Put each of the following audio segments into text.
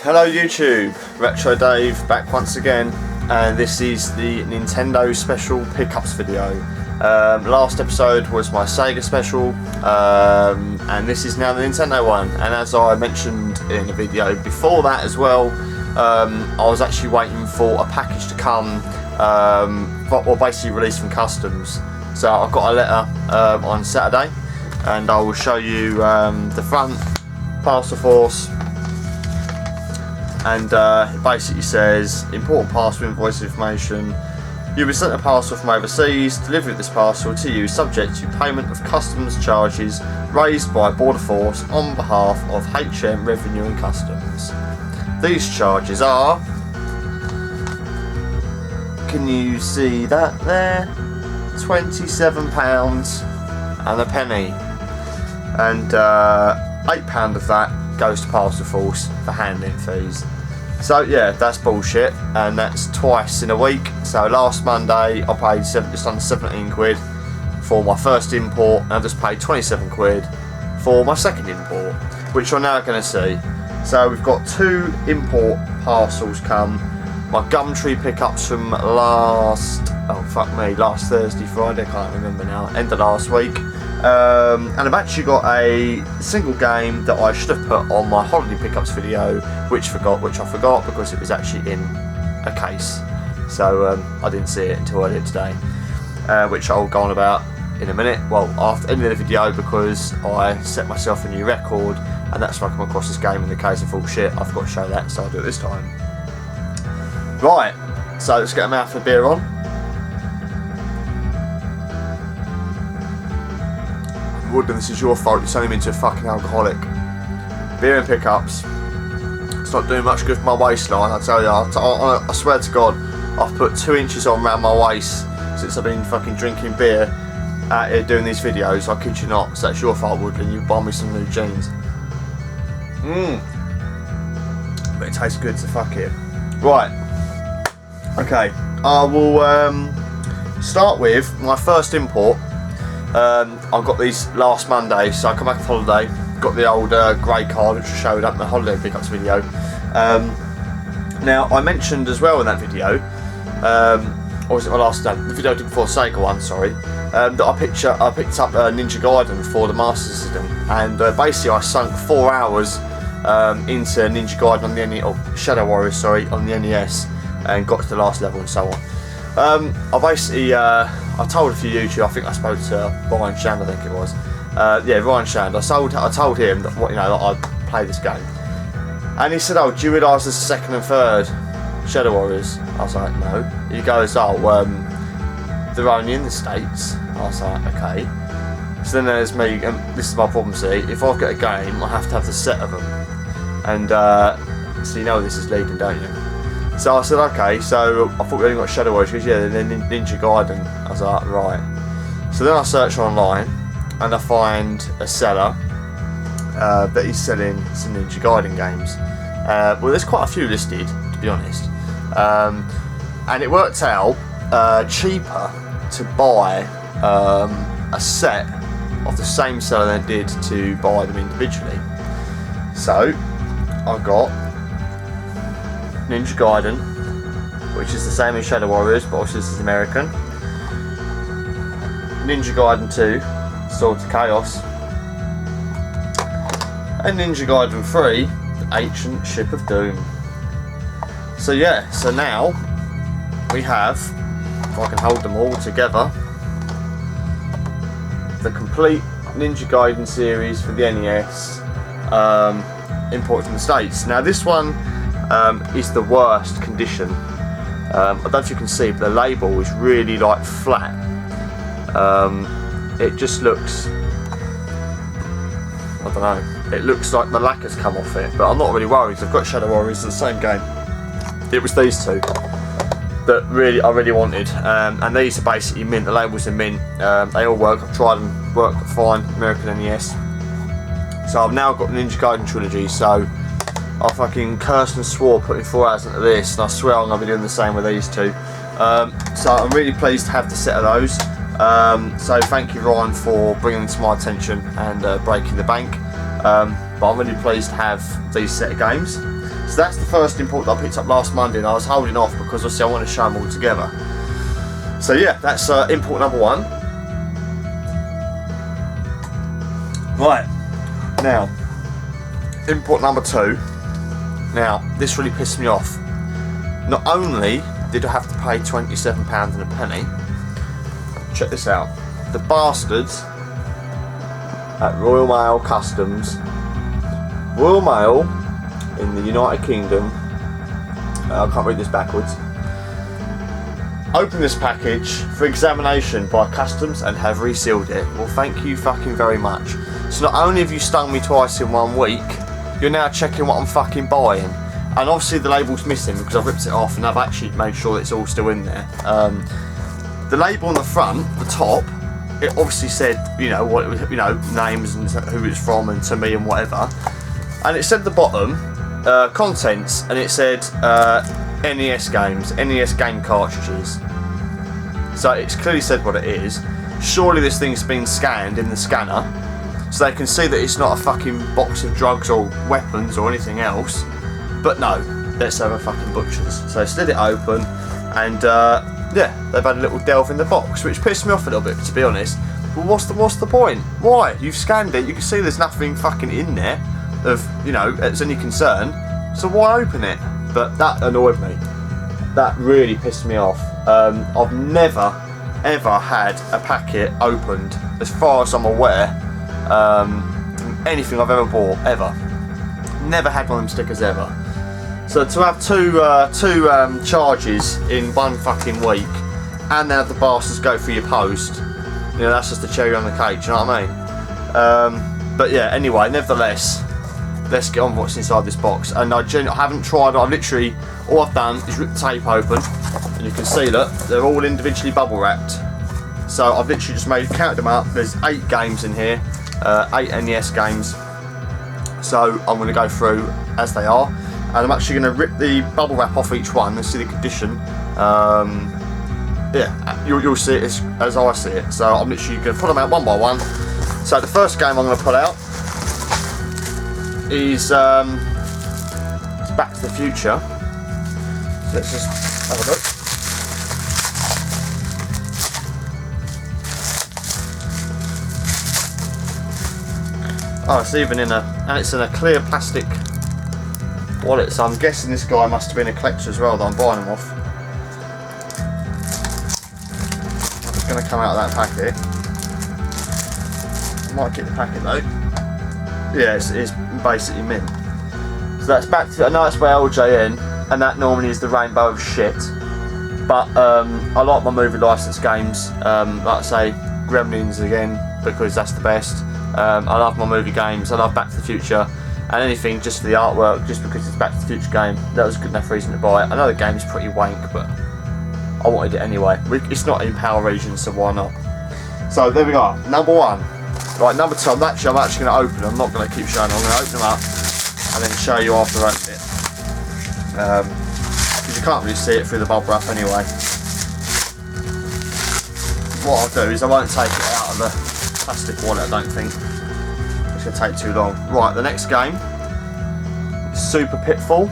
Hello YouTube, Retro Dave back once again, and this is the Nintendo special pickups video. Last episode was my Sega special, and this is now the Nintendo one. And as I mentioned in a video before that as well, I was actually waiting for a package to come, or basically released from customs. So I got a letter on Saturday, and I will show you the front parcel force. And it basically says, important parcel invoice information. You'll be sent a parcel from overseas. Delivery of this parcel to you subject to payment of customs charges raised by Border Force on behalf of HM Revenue and Customs. These charges are, can you see that there? £27 and a penny. And £8 of that goes to Parcel Force for handling fees. So yeah, that's bullshit, and that's twice in a week. So last Monday I paid just under 17 quid for my first import, and I just paid 27 quid for my second import, which you're now going to see. So we've got two import parcels come. My Gumtree pickups from last Thursday, Friday, I can't remember now, end of last week. And I've actually got a single game that I should have put on my holiday pickups video, which I forgot because it was actually in a case. So I didn't see it until earlier today, which I'll go on about in a minute. Well, after the end of the video, because I set myself a new record, and that's when I come across this game in the case of full shit. I've got to show that, so I'll do it this time. Right, so let's get a mouthful of beer on. Woodland, this is your fault. You're turning me into a fucking alcoholic. Beer and pickups. It's not doing much good for my waistline, I tell you. I swear to God, I've put 2 inches on around my waist since I've been fucking drinking beer out here doing these videos. I kid you not. So it's your fault, Woodland. You buy me some new jeans. But it tastes good, so fuck it. Right. Okay. I will start with my first import. I got these last Monday, so I come back off holiday, got the old grey card which I showed up in the holiday pickups video. Now I mentioned as well in that video, or was it my last the video I did before Sega one, sorry, that I picked up Ninja Gaiden for the Master System, and basically I sunk 4 hours into Ninja Gaiden on the NES, Shadow Warriors, sorry, on the NES, and got to the last level and so on. I basically, I told a few YouTube, I think I spoke to Ryan Shand, I think it was. Yeah, Ryan Shand. I told him that that I'd play this game, and he said, "Oh, do you realise there's a second and third Shadow Warriors?" I was like, "No." He goes, "Oh, they're only in the States." I was like, "Okay." So then there's me, and this is my problem. See, if I get a game, I have to have the set of them, and so you know this is leading, don't you? So I said, okay, so I thought we only got Shadow Warriors, because yeah, then Ninja Gaiden. I was like, right. So then I search online, and I find a seller that is selling some Ninja Gaiden games. Well, there's quite a few listed, to be honest. And it worked out cheaper to buy a set of the same seller than it did to buy them individually. So I got Ninja Gaiden, which is the same as Shadow Warriors, but obviously this is American. Ninja Gaiden 2, Swords of Chaos. And Ninja Gaiden 3, the Ancient Ship of Doom. So yeah, so now we have, if I can hold them all together, the complete Ninja Gaiden series for the NES, imported from the States. Now this one is the worst condition. I don't know if you can see, but the label is really like flat. It just looks, I don't know, it looks like the lacquer's come off it, but I'm not really worried. I've got Shadow Warriors, the same game. It was these two that I really wanted, and these are basically mint. The labels are mint. They all work. I've tried them, work fine. American NES. So I've now got the Ninja Gaiden trilogy. So I fucking cursed and swore putting 4 hours into this, and I swear I'm going to be doing the same with these two. So I'm really pleased to have the set of those. So thank you, Ryan, for bringing them to my attention and breaking the bank. but I'm really pleased to have these set of games. So that's the first import that I picked up last Monday, and I was holding off because obviously I want to show them all together. So yeah, that's import number 1. Right, now import number 2. Now this really pissed me off. Not only did I have to pay £27 and a penny, check this out, the bastards at Royal Mail Customs, Royal Mail in the United Kingdom, I can't read this backwards, opened this package for examination by Customs and have resealed it. Well, thank you fucking very much. So not only have you stung me twice in 1 week, you're now checking what I'm fucking buying. And obviously the label's missing because I've ripped it off and I've actually made sure that it's all still in there. The label on the front, the top, it obviously said, you know, what it was, you know, names and who it's from and to me and whatever. And it said at the bottom, contents, and it said NES games, NES game cartridges. So it's clearly said what it is. Surely this thing's been scanned in the scanner, so they can see that it's not a fucking box of drugs or weapons or anything else. But no, let's have a fucking butcher's. So I slid it open, and yeah, they've had a little delve in the box, which pissed me off a little bit, to be honest. Well, what's the point? Why? You've scanned it, you can see there's nothing fucking in there of, you know, it's any concern, so why open it? But that annoyed me. That really pissed me off. I've never ever had a packet opened, as far as I'm aware, anything I've ever bought, ever. Never had one of them stickers ever. So to have two charges in 1 fucking week, and then have the bastards go for your post, you know, that's just the cherry on the cake, do you know what I mean? But yeah, anyway, nevertheless, let's get on with what's inside this box. And I haven't tried, I've literally, all I've done is rip the tape open, and you can see that they're all individually bubble wrapped. So I've literally just counted them up, there's 8 games in here, 8 NES games. So I'm going to go through as they are, and I'm actually going to rip the bubble wrap off each one and see the condition. Yeah, you'll see it as I see it. So I'm literally going to put them out one by one. So the first game I'm going to pull out is Back to the Future. So let's just have a look. Oh, it's even in it's in a clear plastic wallet, so I'm guessing this guy must have been a collector as well that I'm buying them off. It's going to come out of that packet. I might get the packet though. Yeah, it's basically mint. So that's Back to, I know it's by LJN, and that normally is the rainbow of shit. But I like my movie license games, like I say, Gremlins again, because that's the best. I love my movie games, I love Back to the Future, and anything just for the artwork, just because it's Back to the Future game, that was a good enough reason to buy it. I know the game's pretty wank, but I wanted it anyway. It's not in Power Regions, so why not? So there we go, number 1. Right, number 2, I'm actually going to open them, I'm not going to keep showing them, I'm going to open them up and then show you after I open it. Because you can't really see it through the bubble wrap anyway. What I'll do is I won't take it out of the plastic wallet, I don't think. It's going to take too long. Right, the next game is Super Pitfall.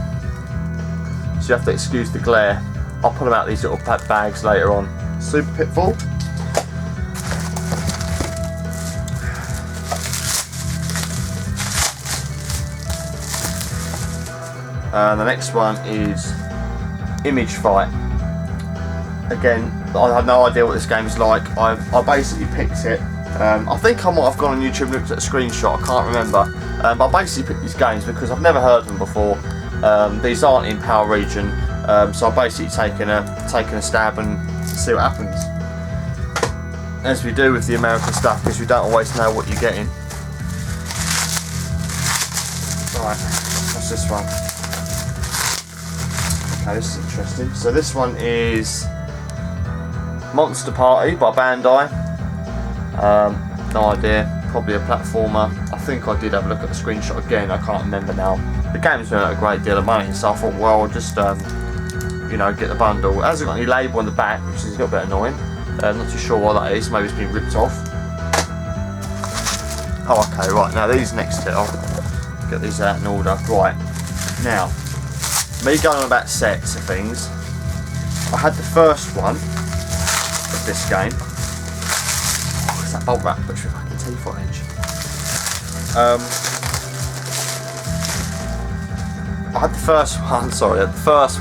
So you have to excuse the glare. I'll put them out these little bags later on. Super Pitfall. And the next one is Image Fight. Again, I have no idea what this game is like. I basically picked it. I think I might have gone on YouTube and looked at a screenshot, I can't remember. But I basically picked these games because I've never heard of them before. These aren't in Power Region, so I've basically taken a stab and see what happens. As we do with the American stuff, because we don't always know what you're getting. Right, what's this one? Okay, this is interesting. So this one is Monster Party by Bandai. No idea, probably a platformer. I think I did have a look at the screenshot again, I can't remember now. The game's been at a great deal of money, so I thought, well, I'll just, you know, get the bundle. It hasn't got any label on the back, which is a little bit annoying. Not too sure why that is, maybe it's been ripped off. Oh, okay, right. Now these next two, I'll get these out in order. Right. Now, me going on about sets of things. I had the first one of this game. Oh, it's that bolt wrap puts your fucking teeth on edge. I had the first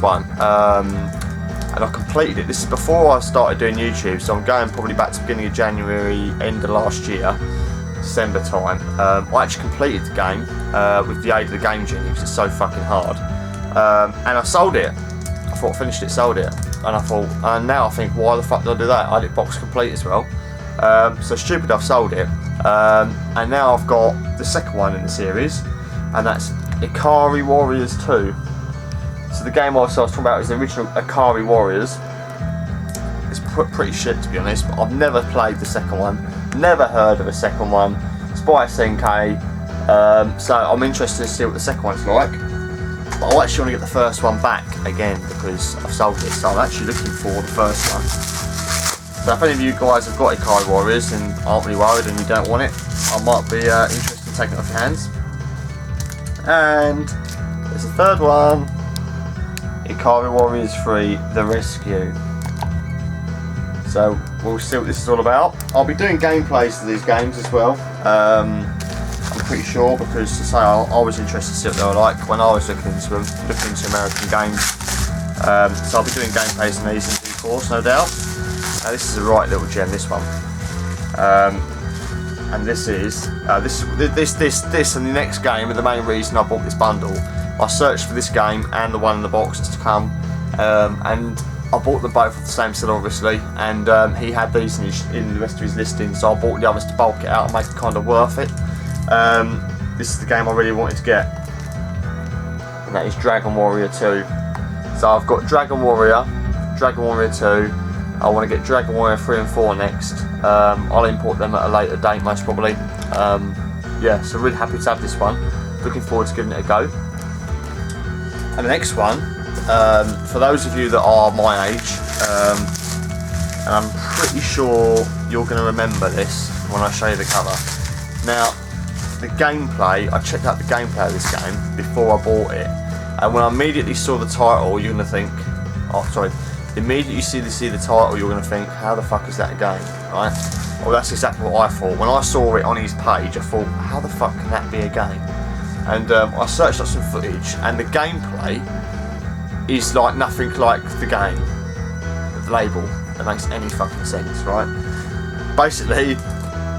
one, and I completed it. This is before I started doing YouTube, so I'm going probably back to the beginning of January, end of last year, December time. I actually completed the game with the aid of the Game Genie because it's so fucking hard. And I sold it. I thought I finished it, sold it. And I thought, and now I think, why the fuck did I do that? I had it box complete as well. So stupid I've sold it. And now I've got the second one in the series, and that's Ikari Warriors 2. So the game I was talking about is the original Ikari Warriors. It's pretty shit, to be honest, but I've never played the second one, never heard of a second one. It's by SNK, so I'm interested to see what the second one's like. But I actually want to get the first one back again because I've sold it, so I'm actually looking for the first one. So if any of you guys have got Ikari Warriors and aren't really worried and you don't want it, I might be interested in taking it off your hands. And there's a third one, Ikari Warriors 3, The Rescue. So we'll see what this is all about. I'll be doing gameplays to these games as well. I'm pretty sure, because to say I was interested to see what they were like when I was looking into them, looking into American games. So I'll be doing gameplays in these in due course, no doubt. Now this is a right little gem, this one. And this is this and the next game are the main reason I bought this bundle. I searched for this game and the one in the box that's to come, and I bought them both off the same seller, obviously, and he had these in the rest of his listing, so I bought the others to bulk it out and make it kind of worth it. This is the game I really wanted to get, and that is Dragon Warrior 2. So I've got Dragon Warrior 2, I want to get Dragon Warrior 3 and 4 next. I'll import them at a later date, most probably. Yeah, so really happy to have this one. Looking forward to giving it a go. And the next one, for those of you that are my age, and I'm pretty sure you're going to remember this when I show you the cover. Now, the gameplay, I checked out the gameplay of this game before I bought it, and when I immediately saw the title, you're going to think, oh sorry, immediately you see the title, you're going to think, how the fuck is that a game, right? Well, that's exactly what I thought. When I saw it on his page, I thought, how the fuck can that be a game? And I searched up some footage, and the gameplay is like nothing like the game, the label. That makes any fucking sense, right? Basically,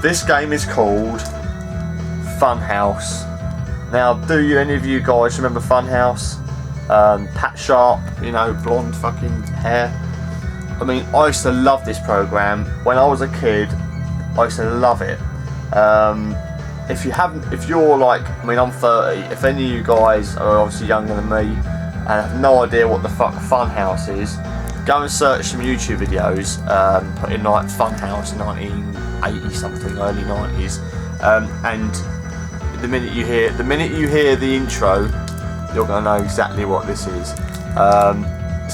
this game is called Funhouse. Now, do any of you guys remember Funhouse? Pat Sharp, you know, blonde fucking hair. I mean, I used to love this program when I was a kid. I used to love it. If you're like, I mean, I'm 30. If any of you guys are obviously younger than me and have no idea what the fuck Funhouse is, go and search some YouTube videos. Put in like Funhouse 1980 something, early 90s, and the minute you hear the intro, you're going to know exactly what this is.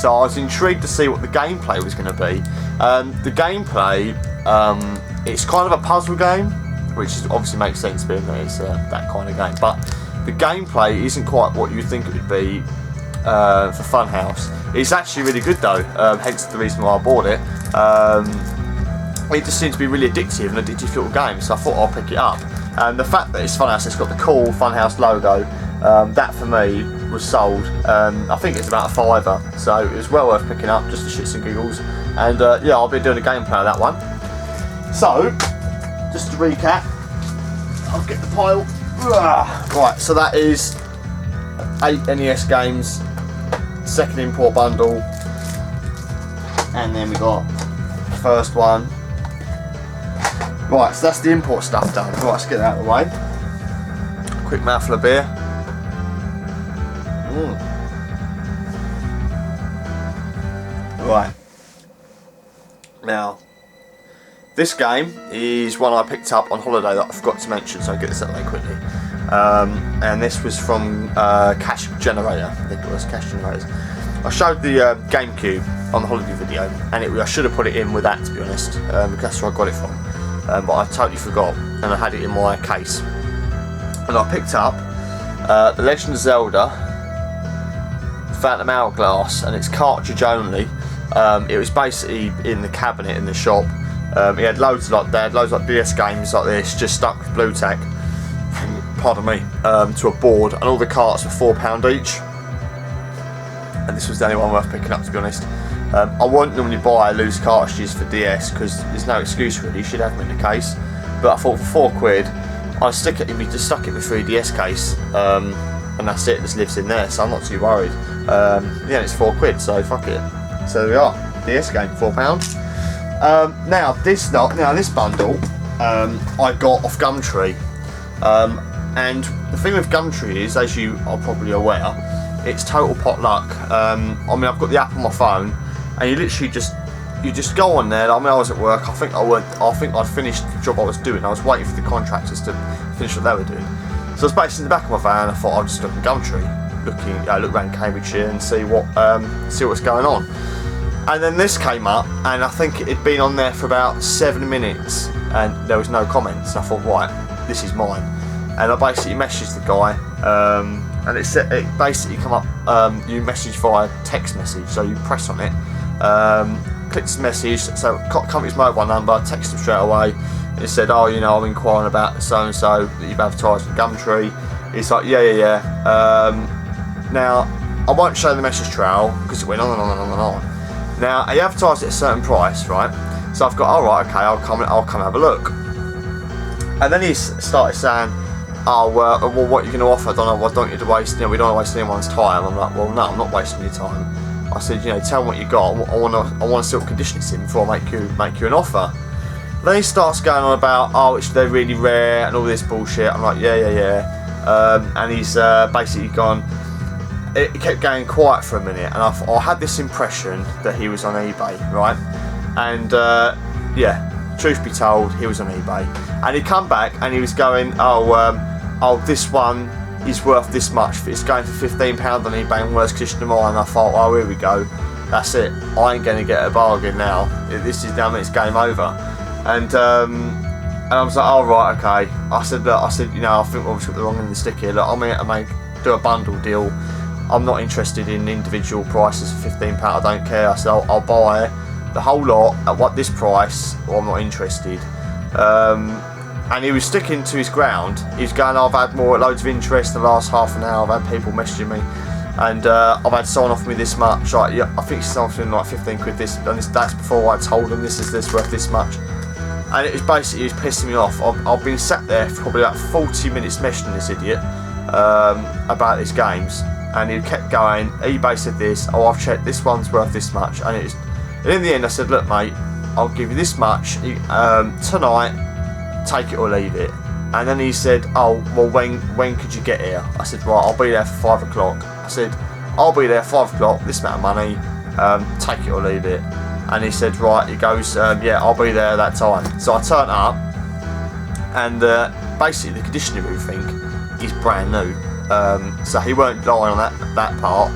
So I was intrigued to see what the gameplay was going to be. The gameplay, it's kind of a puzzle game, which obviously makes sense being that it's that kind of game. But the gameplay isn't quite what you think it would be for Funhouse. It's actually really good though, hence the reason why I bought it. It just seemed to be really addictive, an addictive little game, so I thought I'll pick it up. And the fact that it's Funhouse, it's got the cool Funhouse logo, that for me was sold. I think it's about a £5, so it was well worth picking up, just for shits and giggles. And yeah, I'll be doing a gameplay of that one. So, just to recap, I'll get the pile. Right, so that is 8 NES games, second import bundle, and then we got the first one. Right, so that's the import stuff done. Right, let's get that out of the way. Quick mouthful of beer. Right. Now, this game is one I picked up on holiday that I forgot to mention, so I'll get this out of the way quickly. And this was from Cash Generator, I think it was, Cash Generators. I showed the GameCube on the holiday video, and I should have put it in with that, to be honest, because that's where I got it from. but I totally forgot, and I had it in my case. And I picked up The Legend of Zelda Phantom Hourglass, and it's cartridge only. It was basically in the cabinet in the shop. He had loads of DS games like this, just stuck with blue tack, pardon me, to a board, and all the carts were £4 each. And this was the only one worth picking up, to be honest. I won't normally buy loose cartridges for DS because there's no excuse really, you should have them in the case. But I thought for £4, I just stuck it in my 3DS case, and that's it, just lives in there, so I'm not too worried. Yeah, it's £4, so fuck it. So there we are, DS game, £4. Now this bundle I got off Gumtree, and the thing with Gumtree is, as you are probably aware, it's total potluck. I mean, I've got the app on my phone, and you literally just go on there. I mean, I was at work. I think I'd finished the job I was doing. I was waiting for the contractors to finish what they were doing. So I was based in the back of my van. I thought I'd just look at Gumtree, look around Cambridgeshire and see what's going on. And then this came up, and I think it had been on there for about 7 minutes, and there was no comments. And I thought, right, this is mine. And I basically messaged the guy, and it basically come up. You message via text message, so you press on it, click this message. So company's mobile number, text him straight away. And it said, oh, you know, I'm inquiring about so and so that you've advertised on Gumtree. He's like, yeah. Now I won't show the message trail because it went on and on and on and on. Now he advertised at a certain price, right? So I've got, all right, okay, I'll come have a look. And then he started saying, oh, well, what are you going to offer? I don't know. We don't want to waste anyone's time. I'm like, well, no, I'm not wasting your time. I said, you know, tell me what you got. I want to see what condition it's in before I make you an offer. Then he starts going on about, oh, they're really rare and all this bullshit. I'm like, yeah. And he's basically gone. It kept going quiet for a minute, and I had this impression that he was on eBay, right? And yeah, truth be told, he was on eBay. And he come back and he was going, oh, this one is worth this much. It's going for £15 on eBay in worse condition than mine. And I thought, oh, here we go. That's it. I ain't going to get a bargain now. This is now, it's game over. And I was like, oh, right, okay. I said, you know, I think we've got the wrong end of the stick here. Look, I'm here to do a bundle deal. I'm not interested in individual prices for £15. I don't care. I said, I'll buy the whole lot at this price, or I'm not interested. And he was sticking to his ground. He was going, I've had loads of interest in the last half an hour. I've had people messaging me, and I've had someone offer me this much. Like, yeah, I think it's something like £15 this, and that's before I told him this is worth this much. And it was pissing me off. I've been sat there for probably about 40 minutes messaging this idiot about his games, and he kept going. eBay said this. Oh, I've checked. This one's worth this much, and in the end, I said, look, mate, I'll give you this much tonight. Take it or leave it. And then he said, oh, well, when could you get here? I said, right, I'll be there for 5 o'clock. I said, I'll be there 5 o'clock, this amount of money, take it or leave it. And he said, right, he goes, yeah, I'll be there at that time. So I turned up, and basically the condition of everything is brand new. So he weren't lying on that part,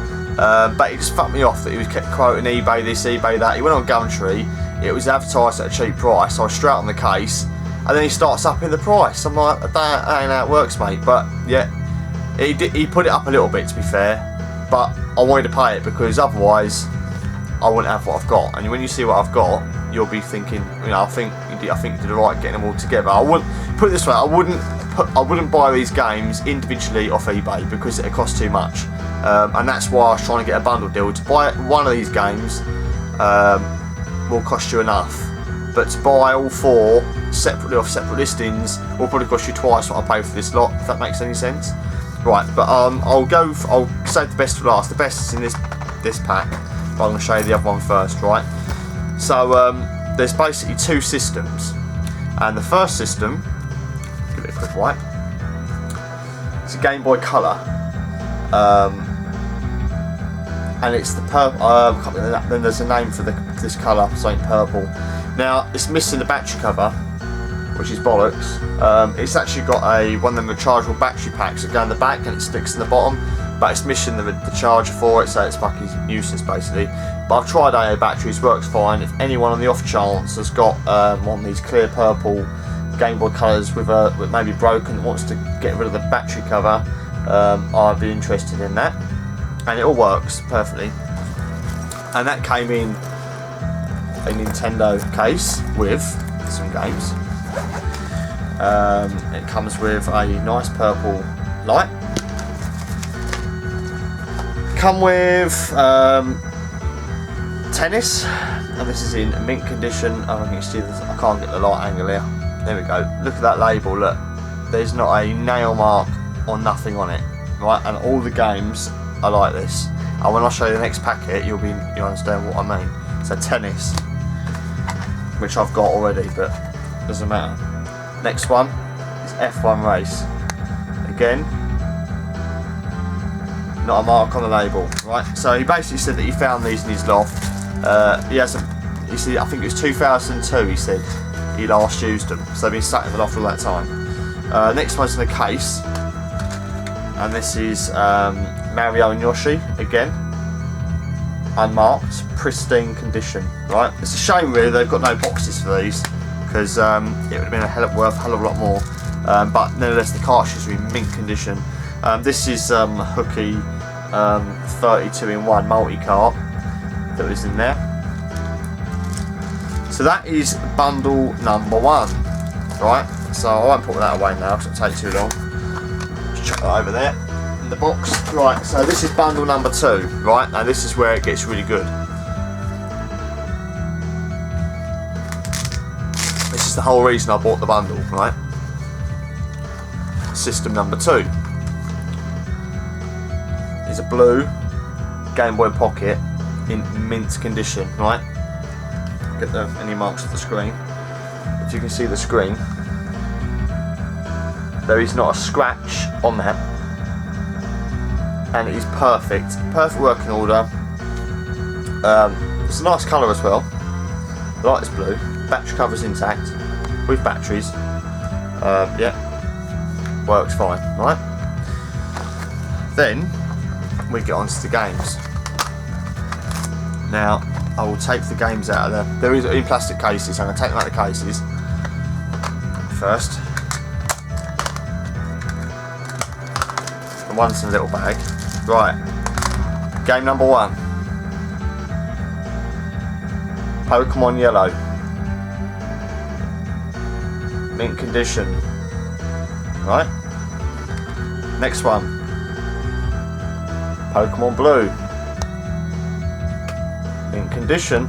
but he just fucked me off that he was kept quoting eBay this, eBay that. He went on Gumtree, it was advertised at a cheap price, so I was straight on the case. And then he starts upping the price. I'm like, that ain't how it works, mate. But yeah, he put it up a little bit, to be fair. But I wanted to pay it because otherwise I wouldn't have what I've got. And when you see what I've got, you'll be thinking, you know, I think you did right getting them all together. I wouldn't put it this way. I wouldn't buy these games individually off eBay because it costs too much. And that's why I was trying to get a bundle deal. To buy one of these games will cost you enough. But to buy all 4 separately off separate listings will probably cost you twice what I paid for this lot, if that makes any sense. Right, but I'll save the best for last. The best is in this pack, but I'm going to show you the other one first, right? So there's basically 2 systems, and the first system, give it a quick wipe. It's a Game Boy Color, and it's the purple. Then there's a name for this colour, something purple. Now it's missing the battery cover, which is bollocks. It's actually got one of them rechargeable battery packs that go in the back and it sticks in the bottom. but it's missing the charger for it, so it's fucking useless basically. But I've tried AA batteries, works fine. If anyone on the off chance has got one of these clear purple Game Boy Colors with maybe broken, that wants to get rid of the battery cover, I'd be interested in that. And it all works perfectly. And that came in a Nintendo case with some games. It comes with a nice purple light. Come with tennis, and this is in mint condition. I don't think you see this. I can't get the light angle here. There we go. Look at that label. Look, there's not a nail mark or nothing on it, right? And all the games are like this. And when I show you the next packet, you'll understand what I mean. So tennis, which I've got already, but doesn't matter. Next one is F1 race. Again, not a mark on the label, right? So he basically said that he found these in his loft. He said, I think it was 2002, he said he last used them, so they've been sat in the loft all that time. Next one's in a case, and this is Mario and Yoshi, again, unmarked, pristine condition, right? It's a shame really they've got no boxes for these, because it would have been worth a hell of a lot more, but nevertheless the cartridges are in mint condition. This is Hooky 32-in-1 multi-cart that was in there. So that is bundle number 1, right? So I won't put that away now because it'll take too long. Just chuck that over there in the box. Right, so this is bundle number 2, right? Now this is where it gets really good. This is the whole reason I bought the bundle, right? System number 2 is a blue Game Boy Pocket in mint condition, right? Get any marks off the screen. If you can see the screen, there is not a scratch on there, and it is perfect working order. It's a nice colour as well. The light is blue, battery cover is intact with batteries. Yeah, works fine, right? Then we get onto the games. Now I will take the games out of there. There is in plastic cases, so I'm going to take them out of the cases first. The one's in a little bag. Right, game number 1, Pokemon Yellow, mint condition, right? Next one, Pokemon Blue, mint condition.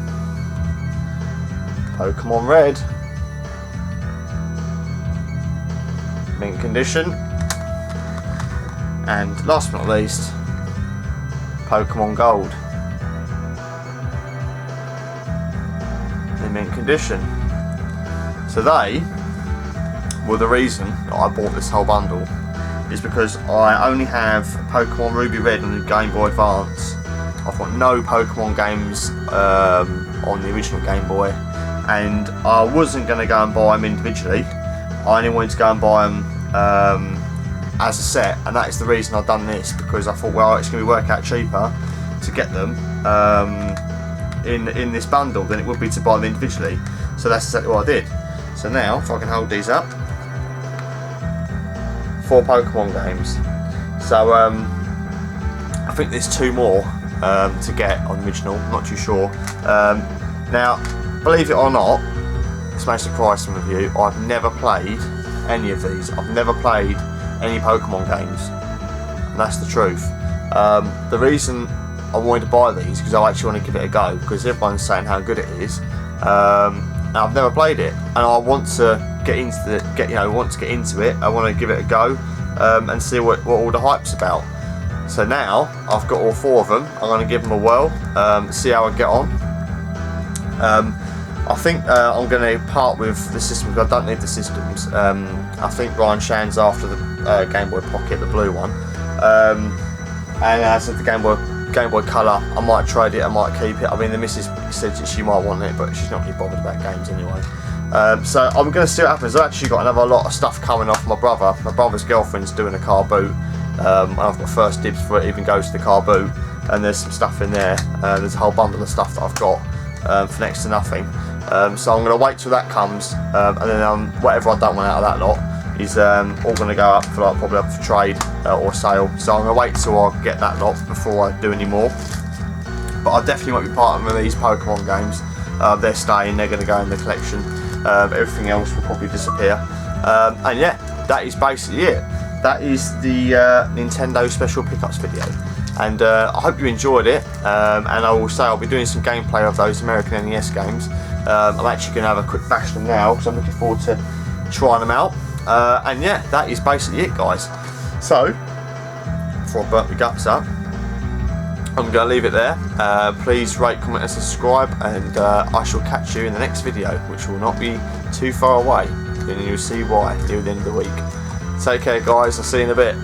Pokemon Red, mint condition. And last but not least, Pokemon Gold, in mint condition. So they were the reason that I bought this whole bundle, is because I only have Pokemon Ruby Red on the Game Boy Advance. I've got no Pokemon games on the original Game Boy, and I wasn't going to go and buy them individually. I only wanted to go and buy them as a set, and that is the reason I've done this, because I thought, well, it's going to work out cheaper to get them in this bundle than it would be to buy them individually. So that's exactly what I did. So now, if I can hold these up, 4 Pokemon games. So I think there's 2 more to get on the original, I'm not too sure. Now, believe it or not, this may surprise some of you, I've never played any of these. I've never played any Pokemon games, and that's the truth. The reason I wanted to buy these, because I actually want to give it a go, because everyone's saying how good it is. And I've never played it, and I want to get into it. I want to give it a go and see what all the hype's about. So now I've got all 4 of them. I'm going to give them a whirl, see how I get on. I think I'm going to part with the system because I don't need the systems. I think Ryan Shan's after the Game Boy Pocket, the blue one. And as of the Game Boy Colour, I might trade it, I might keep it. I mean, the missus said that she might want it, but she's not really bothered about games anyway. So I'm going to see what happens. I've actually got another lot of stuff coming off my brother. My brother's girlfriend's doing a car boot, and I've got first dibs before it even goes to the car boot. And there's some stuff in there. There's a whole bundle of stuff that I've got for next to nothing. So I'm going to wait till that comes, and then whatever I don't want out of that lot is all going to go up for probably up for trade or sale. So I'm going to wait till I get that lot before I do any more. But I definitely won't be part of these Pokemon games. They're staying. They're going to go in the collection. Everything else will probably disappear. And yeah, that is basically it. That is the Nintendo Special Pickups video. And I hope you enjoyed it, and I will say I'll be doing some gameplay of those American NES games. I'm actually going to have a quick bash them now because I'm looking forward to trying them out. And yeah, that is basically it, guys. So, before I burp my guts up, I'm going to leave it there. Please rate, comment and subscribe, and I shall catch you in the next video, which will not be too far away, and you'll see why near the end of the week. Take care, guys. I'll see you in a bit.